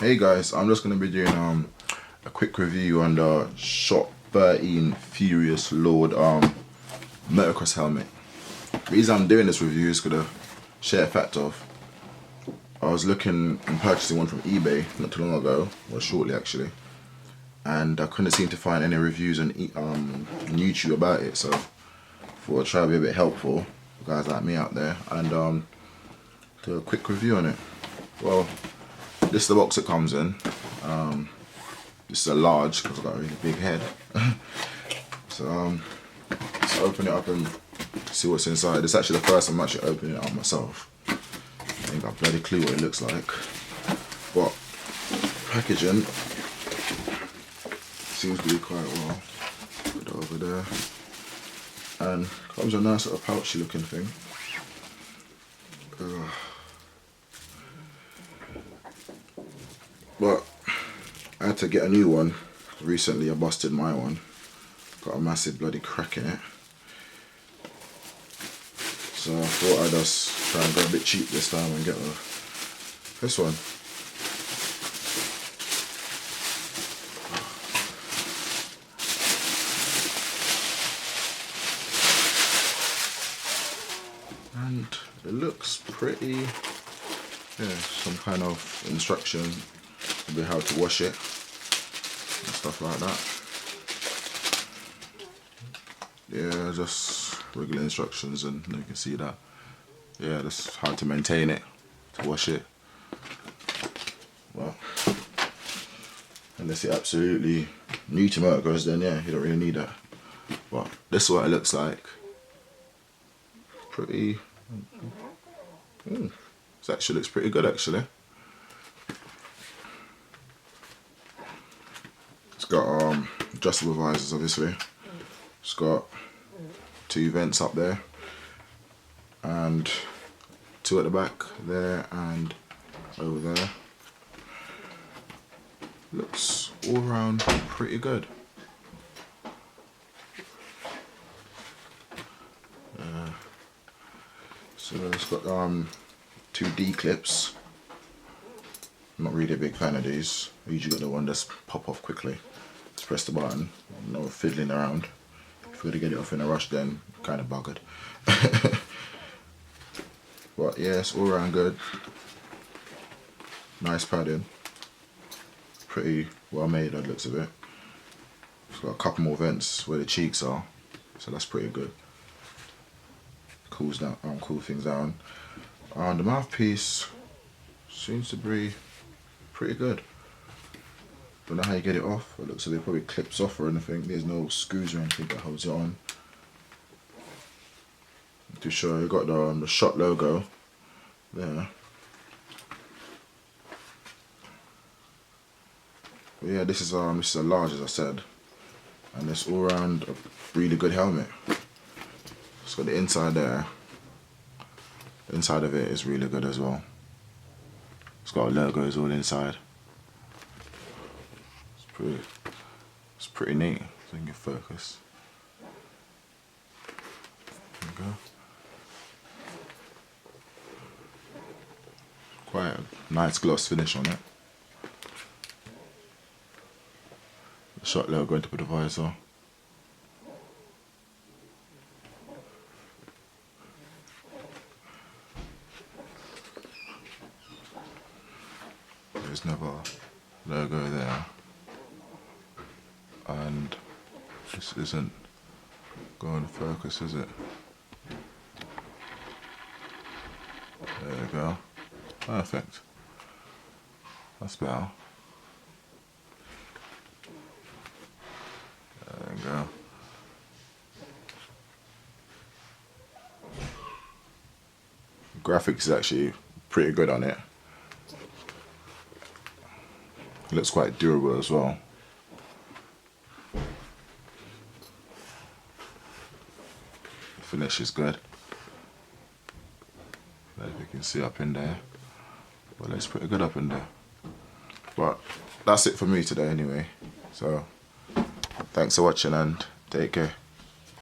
Hey guys, I'm just gonna be doing a quick review on the Shot 13 Furious Lord motocross helmet. The reason I'm doing this review is gonna share a fact of I was looking and purchasing one from eBay not too long ago, or shortly actually, and I couldn't seem to find any reviews on YouTube about it, so I thought I'd try to be a bit helpful for guys like me out there and do a quick review on it. Well, this is the box it comes in. This is a large because I've got a really big head. So let's open it up and see what's inside. It's actually the first time I'm actually opening it up myself. I ain't got a bloody clue what it looks like. But packaging seems to be quite well. Put it over there. And comes a nice little pouchy looking thing. But I had to get a new one. Recently I busted my one. Got a massive bloody crack in it. So I thought I'd just try and go a bit cheap this time and get this one. And it looks pretty, yeah, some kind of instruction about how to wash it and stuff like that. Yeah, just regular instructions, and you can see that. Yeah, that's how to maintain it, to wash it. Well, unless you're absolutely new to motocross, then yeah, you don't really need that. But this is what it looks like. Pretty. This actually looks pretty good actually. It's got adjustable visors obviously. It's got 2 vents up there and 2 at the back there and over there. Looks all around pretty good. So it's got 2 D clips. I'm not really a big fan of these. I usually got the one that's pop off quickly. Just press the button, no fiddling around. If you were to get it off in a rush, then kind of buggered. But yeah, it's all around good. Nice padding. Pretty well made by the looks of it. It's got a couple more vents where the cheeks are, so that's pretty good. Cools down, cool things down. And the mouthpiece seems to be pretty good. Don't know how you get it off. It looks like it probably clips off or anything. There's no screws or anything that holds it on. To show, you got the Shot logo there. But yeah, this is a large, as I said, and it's all around a really good helmet. It's got the inside there. The inside of it is really good as well. It's got logos all inside. It's pretty neat. So you can focus. There you go. Quite a nice gloss finish on it. The Shot logo into the visor. There's another logo there, and this isn't going to focus, is it? There you go. Perfect. That's better. There you go. Graphics is actually pretty good on it. It looks quite durable as well. The finish is good. As you can see up in there. Well, it's pretty good up in there. But that's it for me today anyway. So thanks for watching and take care.